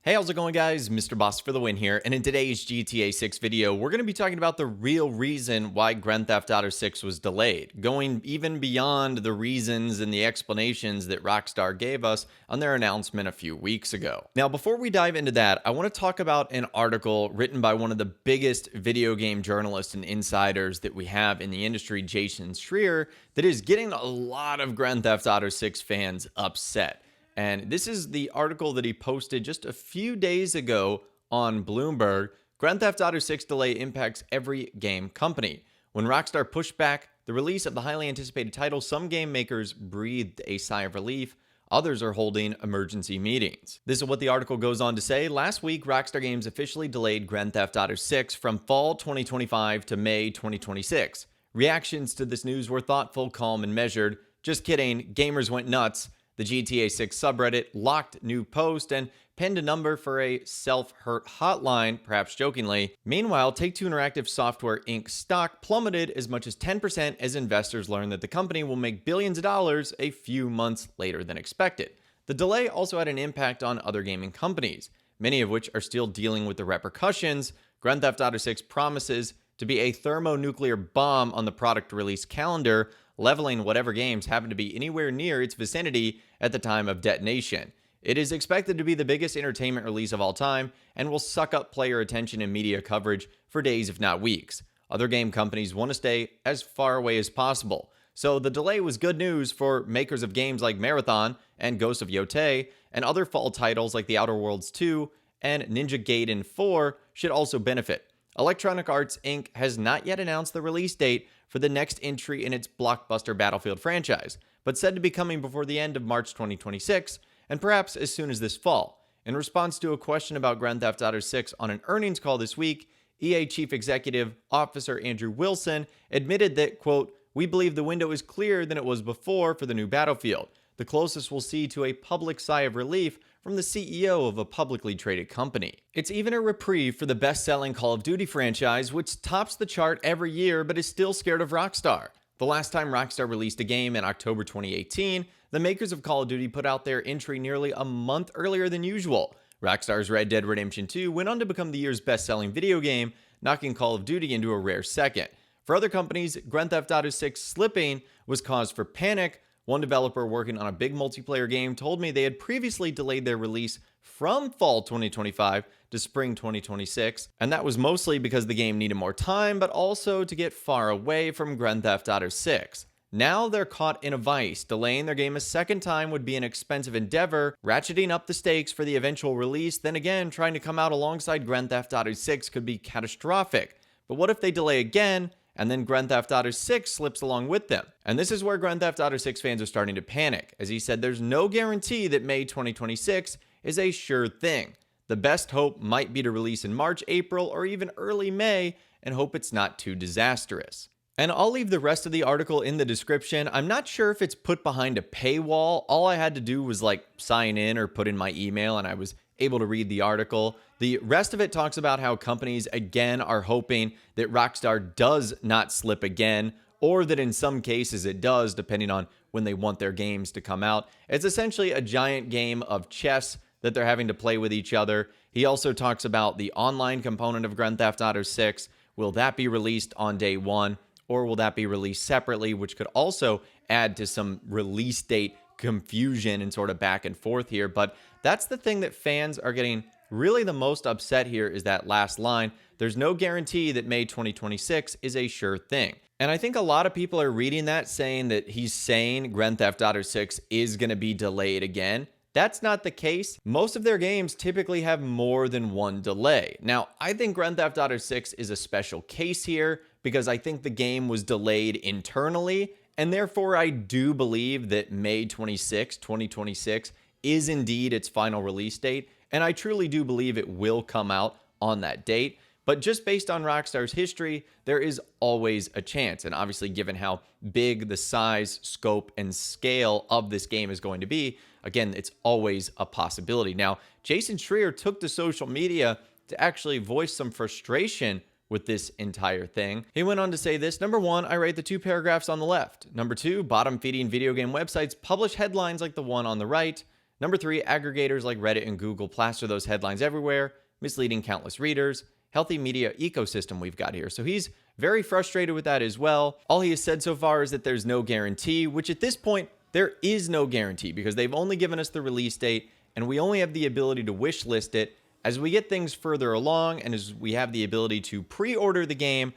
Hey, how's it going, guys? Mr. Boss for the win here, and in today's GTA 6 video, we're going to be talking about the real reason why Grand Theft Auto 6 was delayed, going even beyond the reasons and the explanations that Rockstar gave us on their announcement a few weeks ago. Now, before we dive into that, I want to talk about an article written by one of the biggest video game journalists and insiders that we have in the industry, Jason Schreier, that is getting a lot of Grand Theft Auto 6 fans upset. And this is the article that he posted just a few days ago on Bloomberg. Grand Theft Auto 6 delay impacts every game company. When Rockstar pushed back the release of the highly anticipated title, some game makers breathed a sigh of relief. Others are holding emergency meetings. This is what the article goes on to say. Last week, Rockstar Games officially delayed Grand Theft Auto 6 from fall 2025 to May 2026. Reactions to this news were thoughtful, calm, and measured. Just kidding, gamers went nuts. The GTA 6 subreddit locked new post and pinned a number for a self-hurt hotline, perhaps jokingly. Meanwhile, Take-Two Interactive Software Inc. stock plummeted as much as 10% as investors learned that the company will make billions of dollars a few months later than expected. The delay also had an impact on other gaming companies, many of which are still dealing with the repercussions. Grand Theft Auto 6 promises to be a thermonuclear bomb on the product release calendar, leveling whatever games happen to be anywhere near its vicinity at the time of detonation. It is expected to be the biggest entertainment release of all time and will suck up player attention and media coverage for days if not weeks. Other game companies want to stay as far away as possible. So the delay was good news for makers of games like Marathon and Ghost of Yotei, and other fall titles like The Outer Worlds 2 and Ninja Gaiden 4 should also benefit. Electronic Arts Inc. has not yet announced the release date for the next entry in its blockbuster Battlefield franchise, but said to be coming before the end of March 2026, and perhaps as soon as this fall. In response to a question about Grand Theft Auto 6 on an earnings call this week, EA Chief Executive Officer Andrew Wilson admitted that, quote, "We believe the window is clearer than it was before for the new Battlefield, the closest we'll see to a public sigh of relief from the CEO of a publicly traded company." It's even a reprieve for the best-selling Call of Duty franchise, which tops the chart every year but is still scared of Rockstar. The last time Rockstar released a game in October 2018, the makers of Call of Duty put out their entry nearly a month earlier than usual. Rockstar's Red Dead Redemption 2 went on to become the year's best-selling video game, knocking Call of Duty into a rare second. For other companies, Grand Theft Auto 6 slipping was cause for panic. One developer working on a big multiplayer game told me they had previously delayed their release from fall 2025 to spring 2026, and that was mostly because the game needed more time, but also to get far away from Grand Theft Auto 6. Now they're caught in a vice. Delaying their game a second time would be an expensive endeavor, ratcheting up the stakes for the eventual release. Then again, trying to come out alongside Grand Theft Auto 6 could be catastrophic. But what if they delay again, and then Grand Theft Auto 6 slips along with them? And this is where Grand Theft Auto 6 fans are starting to panic. As he said, there's no guarantee that May 2026 is a sure thing. The best hope might be to release in March, April, or even early May, and hope it's not too disastrous. And I'll leave the rest of the article in the description. I'm not sure if it's put behind a paywall. All I had to do was sign in or put in my email, and I was able to read the article. The rest of it talks about how companies again are hoping that Rockstar does not slip again, or that in some cases it does, depending on when they want their games to come out. It's essentially a giant game of chess that they're having to play with each other. He also talks about the online component of Grand Theft Auto 6. Will that be released on day one, or will that be released separately, which could also add to some release date confusion and sort of back and forth here. But that's the thing that fans are getting really the most upset here, is that last line. There's no guarantee that May 2026 is a sure thing. And I think a lot of people are reading that saying that he's saying Grand Theft Auto 6 is going to be delayed again. That's not the case. Most of their games typically have more than one delay. Now, I think Grand Theft Auto 6 is a special case here because I think the game was delayed internally, and therefore I do believe that May 26, 2026 is indeed its final release date, and I truly do believe it will come out on that date. But just based on Rockstar's history, there is always a chance. And obviously, given how big the size, scope, and scale of this game is going to be, again, it's always a possibility. Now, Jason Schreier took to social media to actually voice some frustration with this entire thing. He went on to say this: number one, I write the two paragraphs on the left. Number two, bottom feeding video game websites publish headlines like the one on the right. Number 3, aggregators like Reddit and Google plaster those headlines everywhere, misleading countless readers. Healthy media ecosystem we've got here. So he's very frustrated with that as well. All he has said so far is that there's no guarantee, which at this point, there is no guarantee because they've only given us the release date and we only have the ability to wish list it. As we get things further along and as we have the ability to pre-order the game,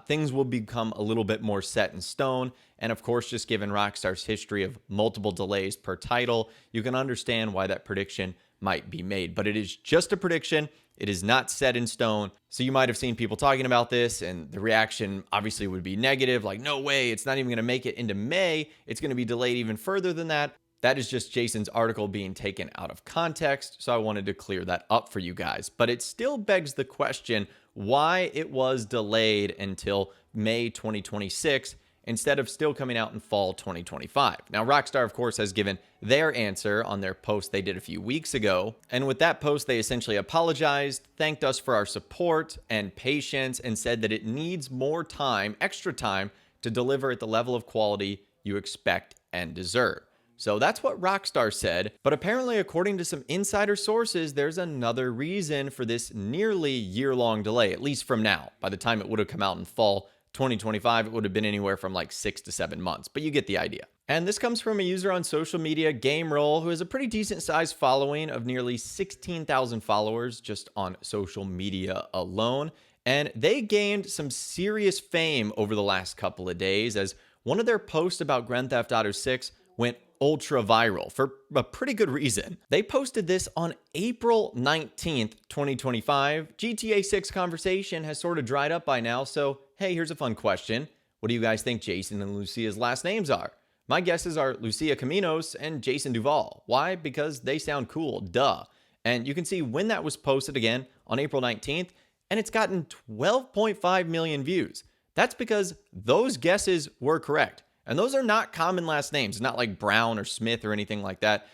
things will become a little bit more set in stone. And of course, just given Rockstar's history of multiple delays per title, you can understand why that prediction might be made. But it is just a prediction. It is not set in stone. So you might have seen people talking about this and the reaction obviously would be negative, like, no way, it's not even going to make it into May. It's going to be delayed even further than that. That is just Jason's article being taken out of context, so I wanted to clear that up for you guys. But it still begs the question why it was delayed until May 2026 instead of still coming out in fall 2025. Now, Rockstar, of course, has given their answer on their post they did a few weeks ago. And with that post, they essentially apologized, thanked us for our support and patience, and said that it needs more time, extra time, to deliver at the level of quality you expect and deserve. So that's what Rockstar said, but apparently according to some insider sources, there's another reason for this nearly year-long delay, at least from now. By the time it would have come out in fall 2025, it would have been anywhere from like 6 to 7 months, but you get the idea. And this comes from a user on social media, GameRoll, who has a pretty decent sized following of nearly 16,000 followers just on social media alone. And they gained some serious fame over the last couple of days as one of their posts about Grand Theft Auto 6 went ultra viral for a pretty good reason. They posted this on April 19th, 2025. GTA 6 conversation has sort of dried up by now, so hey, here's a fun question. What do you guys think Jason and Lucia's last names are? My guesses are Lucia Caminos and Jason Duval. Why? Because they sound cool, duh. And you can see when that was posted again on April 19th, and it's gotten 12.5 million views. That's because those guesses were correct. And those are not common last names, not like Brown or Smith or anything like that.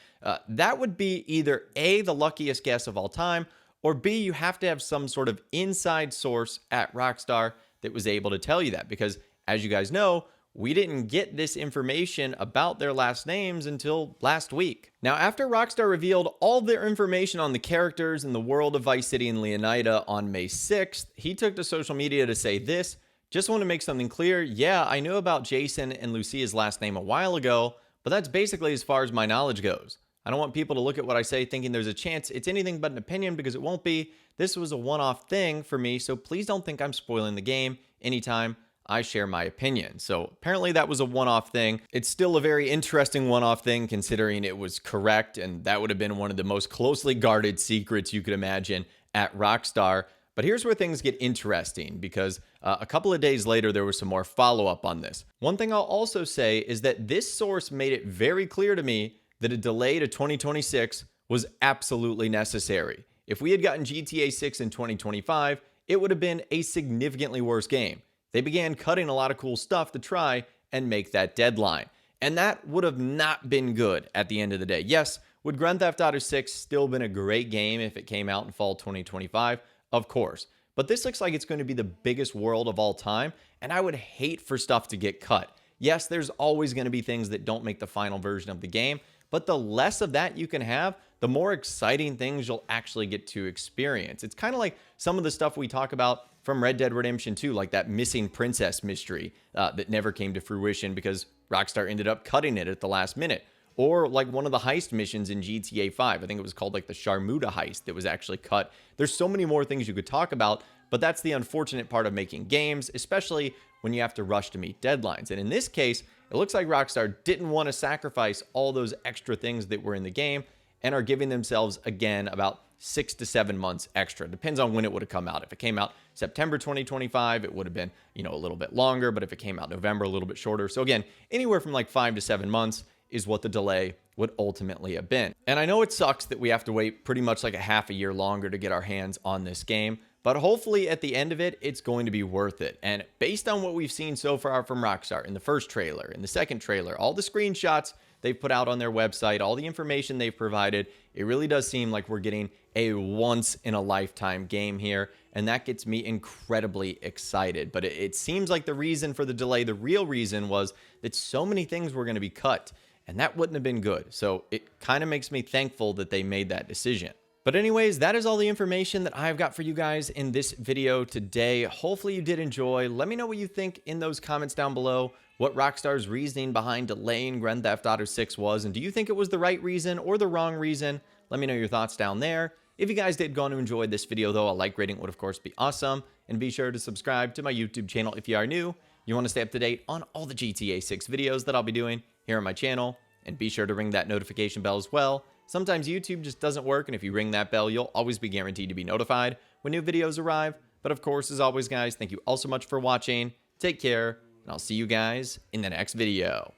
That would be either A, the luckiest guess of all time, or B, you have to have some sort of inside source at Rockstar that was able to tell you that. Because as you guys know, we didn't get this information about their last names until last week. Now, after Rockstar revealed all their information on the characters in the world of Vice City and Leonida on May 6th, he took to social media to say this: just want to make something clear. Yeah, I knew about Jason and Lucia's last name a while ago, but that's basically as far as my knowledge goes. I don't want people to look at what I say thinking there's a chance it's anything but an opinion, because it won't be. This was a one-off thing for me, so please don't think I'm spoiling the game anytime I share my opinion. So apparently that was a one-off thing. It's still a very interesting one-off thing considering it was correct, and that would have been one of the most closely guarded secrets you could imagine at Rockstar. But here's where things get interesting, because a couple of days later, there was some more follow-up on this. One thing I'll also say is that this source made it very clear to me that a delay to 2026 was absolutely necessary. If we had gotten GTA 6 in 2025, it would have been a significantly worse game. They began cutting a lot of cool stuff to try and make that deadline. And that would have not been good at the end of the day. Yes, would Grand Theft Auto 6 still been a great game if it came out in fall 2025? Of course. But this looks like it's going to be the biggest world of all time, and I would hate for stuff to get cut. Yes, there's always going to be things that don't make the final version of the game, but the less of that you can have, the more exciting things you'll actually get to experience. It's kind of like some of the stuff we talk about from Red Dead Redemption 2, like that missing princess mystery that never came to fruition because Rockstar ended up cutting it at the last minute. Or like one of the heist missions in GTA 5. I think it was called like the Sharmuta heist that was actually cut. There's so many more things you could talk about, but that's the unfortunate part of making games, especially when you have to rush to meet deadlines. And in this case, it looks like Rockstar didn't want to sacrifice all those extra things that were in the game and are giving themselves, again, about 6 to 7 months extra. Depends on when it would have come out. If it came out September 2025, it would have been, a little bit longer, but if it came out November, a little bit shorter. So again, anywhere from like 5 to 7 months is what the delay would ultimately have been. And I know it sucks that we have to wait pretty much like a half a year longer to get our hands on this game, but hopefully at the end of it, it's going to be worth it. And based on what we've seen so far from Rockstar in the first trailer, in the second trailer, all the screenshots they've put out on their website, all the information they've provided, it really does seem like we're getting a once-in-a-lifetime game here, and that gets me incredibly excited. But it seems like the reason for the delay, the real reason, was that so many things were going to be cut. and that wouldn't have been good. So it kind of makes me thankful that they made that decision. But anyways, that is all the information that I've got for you guys in this video today. Hopefully you did enjoy. Let me know what you think in those comments down below, what Rockstar's reasoning behind delaying Grand Theft Auto 6 was, and do you think it was the right reason or the wrong reason? Let me know your thoughts down there. If you guys did go on to enjoy this video though, a like rating would of course be awesome, and be sure to subscribe to my YouTube channel if you are new. You want to stay up to date on all the GTA 6 videos that I'll be doing here on my channel, and be sure to ring that notification bell as well. Sometimes YouTube just doesn't work, and if you ring that bell, you'll always be guaranteed to be notified when new videos arrive. But of course, as always, guys, thank you all so much for watching. Take care, and I'll see you guys in the next video.